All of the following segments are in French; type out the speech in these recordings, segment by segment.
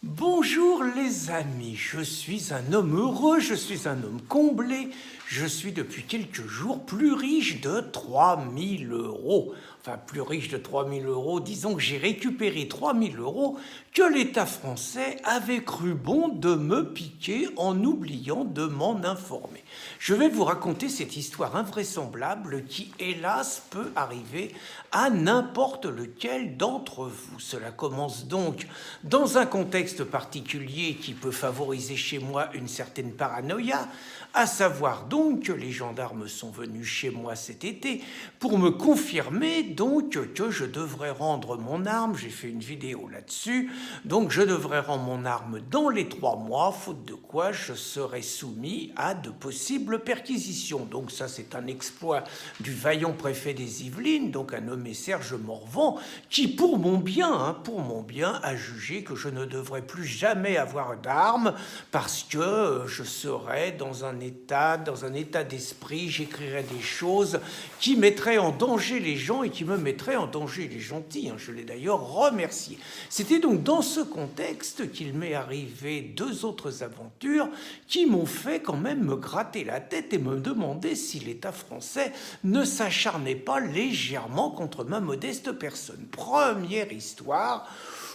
Bonjour les amis, je suis un homme heureux, je suis un homme comblé, je suis depuis quelques jours plus riche de 3000 euros. Enfin, plus riche de 3000 euros, disons que j'ai récupéré 3000 euros que l'État français avait cru bon de me piquer en oubliant de m'en informer. Je vais vous raconter cette histoire invraisemblable qui, hélas, peut arriver à n'importe lequel d'entre vous. Cela commence donc dans un contexte particulier qui peut favoriser chez moi une certaine paranoïa, à savoir donc que les gendarmes sont venus chez moi cet été pour me confirmer donc que je devrais rendre mon arme. J'ai fait une vidéo là-dessus. Donc je devrais rendre mon arme dans les 3 mois, faute de quoi je serais soumis à de possibles perquisitions. Donc ça, c'est un exploit du vaillant préfet des Yvelines, donc un nommé Serge Morvan, qui pour mon bien, a jugé que je ne devrais plus jamais avoir d'arme parce que je serais dans un état d'esprit, j'écrirais des choses qui mettraient en danger les gens et qui me mettraient en danger les gentils. Je l'ai d'ailleurs remercié. C'était donc dans ce contexte qu'il m'est arrivé 2 autres aventures qui m'ont fait quand même me gratter la tête et me demander si l'État français ne s'acharnait pas légèrement contre ma modeste personne. Première histoire.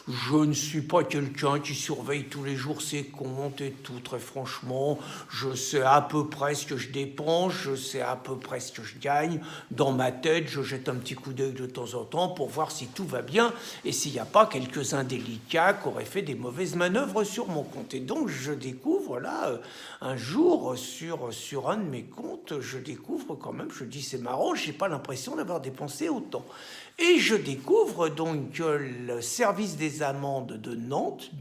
Je ne suis pas quelqu'un qui surveille tous les jours ses comptes et tout, très franchement. Je sais à peu près ce que je dépense, je sais à peu près ce que je gagne. Dans ma tête, je jette un petit coup d'œil de temps en temps pour voir si tout va bien et s'il n'y a pas quelques indélicats qui auraient fait des mauvaises manœuvres sur mon compte. Et donc, je découvre, là, un jour, sur un de mes comptes, je découvre quand même, je dis c'est marrant, je n'ai pas l'impression d'avoir dépensé autant. Et je découvre donc que le service des amendes de Nantes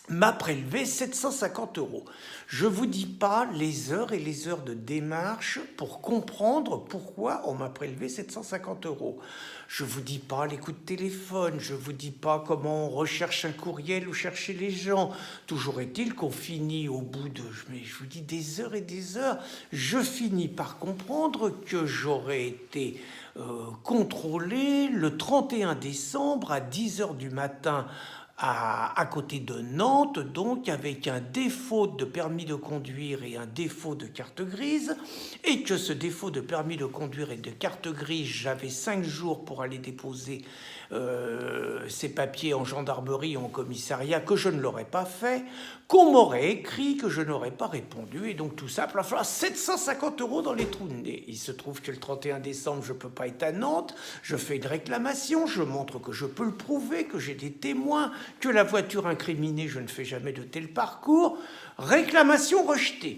m'a prélevé 750 euros. Je ne vous dis pas les heures et les heures de démarche pour comprendre pourquoi on m'a prélevé 750 euros. Je ne vous dis pas les coups de téléphone, je ne vous dis pas comment on recherche un courriel ou chercher les gens. Toujours est-il qu'on finit au bout de, mais je vous dis des heures et des heures, je finis par comprendre que j'aurais été contrôlé le 31 décembre à 10h du matin à côté de Nantes, donc avec un défaut de permis de conduire et un défaut de carte grise, et que ce défaut de permis de conduire et de carte grise, j'avais 5 jours pour aller déposer ces papiers en gendarmerie ou en commissariat, que je ne l'aurais pas fait, qu'on m'aurait écrit, que je n'aurais pas répondu, et donc tout ça, il va falloir 750 euros dans les trous de nez. Il se trouve que le 31 décembre, je ne peux pas être à Nantes, je fais une réclamation, je montre que je peux le prouver, que j'ai des témoins, que la voiture incriminée, je ne fais jamais de tel parcours. Réclamation rejetée.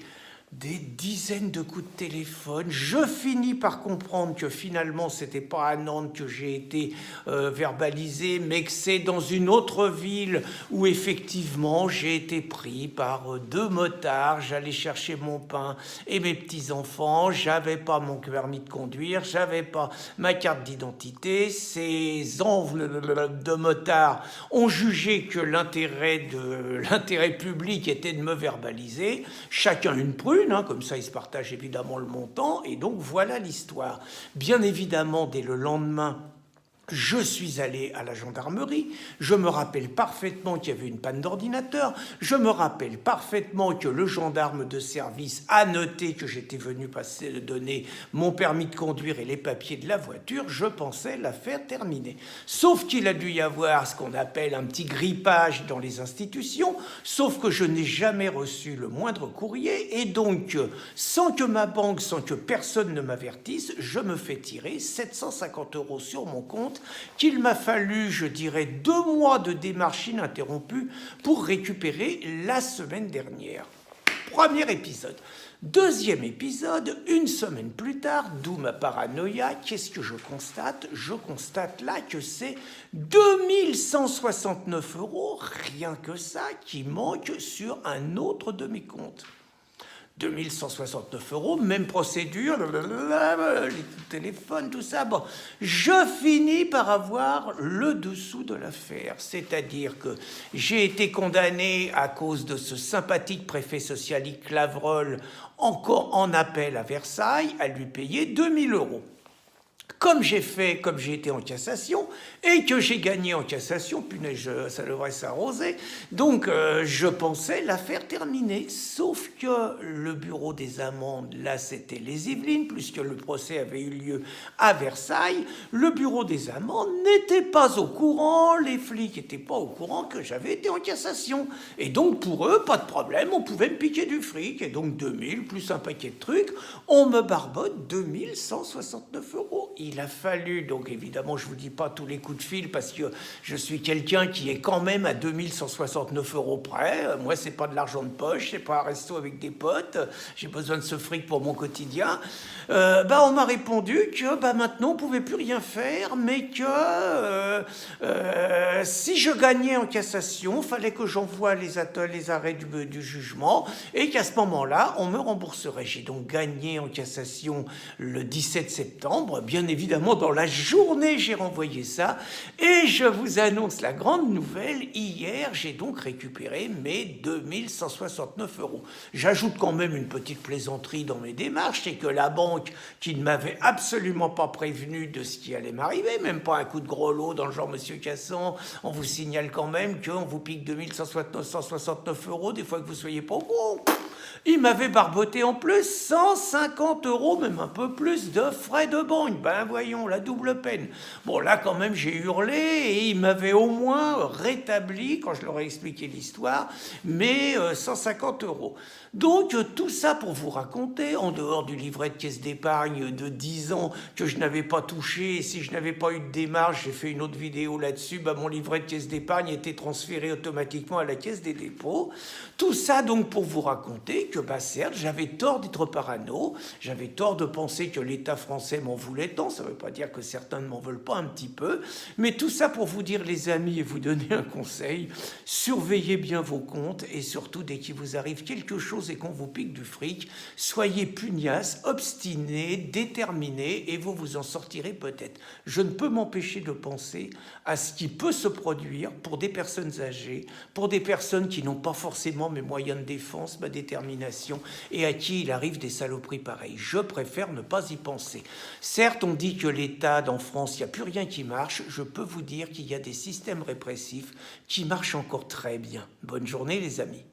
Des dizaines de coups de téléphone. Je finis par comprendre que finalement, c'était pas à Nantes que j'ai été verbalisé, mais que c'est dans une autre ville où effectivement j'ai été pris par 2 motards. J'allais chercher mon pain et mes petits-enfants. J'avais pas mon permis de conduire, j'avais pas ma carte d'identité. Ces enveloppes de motards ont jugé que l'intérêt public était de me verbaliser. Chacun une prune. Comme ça, ils se partagent évidemment le montant, et donc voilà l'histoire. Bien évidemment, dès le lendemain, je suis allé à la gendarmerie, je me rappelle parfaitement qu'il y avait une panne d'ordinateur, je me rappelle parfaitement que le gendarme de service a noté que j'étais venu donner mon permis de conduire et les papiers de la voiture. Je pensais l'affaire terminée. Sauf qu'il a dû y avoir ce qu'on appelle un petit grippage dans les institutions, sauf que je n'ai jamais reçu le moindre courrier, et donc, sans que ma banque, sans que personne ne m'avertisse, je me fais tirer 750 euros sur mon compte, qu'il m'a fallu, je dirais, 2 mois de démarche ininterrompue pour récupérer la semaine dernière. Premier épisode. Deuxième épisode, 1 semaine plus tard, d'où ma paranoïa. Qu'est-ce que je constate? Je constate là que c'est 2169 euros, rien que ça, qui manque sur un autre de mes comptes. 2169 euros, même procédure, les téléphones, tout ça. Bon, je finis par avoir le dessous de l'affaire, c'est-à-dire que j'ai été condamné à cause de ce sympathique préfet socialiste Clavreul, encore en appel à Versailles, à lui payer 2000 euros. Comme j'ai été en cassation, et que j'ai gagné en cassation, punaise, ça devrait s'arroser, donc je pensais l'affaire terminée. Sauf que le bureau des amendes, là c'était les Yvelines, puisque le procès avait eu lieu à Versailles, le bureau des amendes n'était pas au courant, les flics n'étaient pas au courant que j'avais été en cassation. Et donc pour eux, pas de problème, on pouvait me piquer du fric, et donc 2000 plus un paquet de trucs, on me barbote 2169 euros. Il a fallu, donc évidemment je vous dis pas tous les coups de fil parce que je suis quelqu'un qui est quand même à 2169 euros près. Moi c'est pas de l'argent de poche, c'est pas un resto avec des potes, j'ai besoin de ce fric pour mon quotidien. On m'a répondu que maintenant on pouvait plus rien faire, mais que si je gagnais en cassation, fallait que j'envoie les arrêts du jugement et qu'à ce moment-là on me rembourserait. J'ai donc gagné en cassation le 17 septembre, bien évidemment dans la journée j'ai renvoyé ça, et je vous annonce la grande nouvelle, hier j'ai donc récupéré mes 2169 euros. J'ajoute quand même une petite plaisanterie dans mes démarches, c'est que la banque qui ne m'avait absolument pas prévenu de ce qui allait m'arriver, même pas un coup de gros lot dans le genre Monsieur Cassan, on vous signale quand même qu'on vous pique 2169 euros des fois que vous soyez pas au courant. Il m'avait barboté en plus 150 euros, même un peu plus, de frais de banque. Ben voyons, la double peine. Bon, là quand même j'ai hurlé et il m'avait au moins rétabli, quand je leur ai expliqué l'histoire, mes 150 euros. Donc tout ça pour vous raconter, en dehors du livret de caisse d'épargne de 10 ans que je n'avais pas touché, et si je n'avais pas eu de démarche, j'ai fait une autre vidéo là-dessus, mon livret de caisse d'épargne était transféré automatiquement à la caisse des dépôts. Tout ça donc pour vous raconter que certes, j'avais tort d'être parano, j'avais tort de penser que l'État français m'en voulait tant, ça ne veut pas dire que certains ne m'en veulent pas un petit peu, mais tout ça pour vous dire les amis et vous donner un conseil, surveillez bien vos comptes et surtout dès qu'il vous arrive quelque chose et qu'on vous pique du fric, soyez pugnace, obstiné, déterminé et vous vous en sortirez peut-être. Je ne peux m'empêcher de penser à ce qui peut se produire pour des personnes âgées, pour des personnes qui n'ont pas forcément mes moyens de défense, ma détermination et à qui il arrive des saloperies pareilles. Je préfère ne pas y penser. Certes, on dit que l'État, en France, il n'y a plus rien qui marche. Je peux vous dire qu'il y a des systèmes répressifs qui marchent encore très bien. Bonne journée les amis.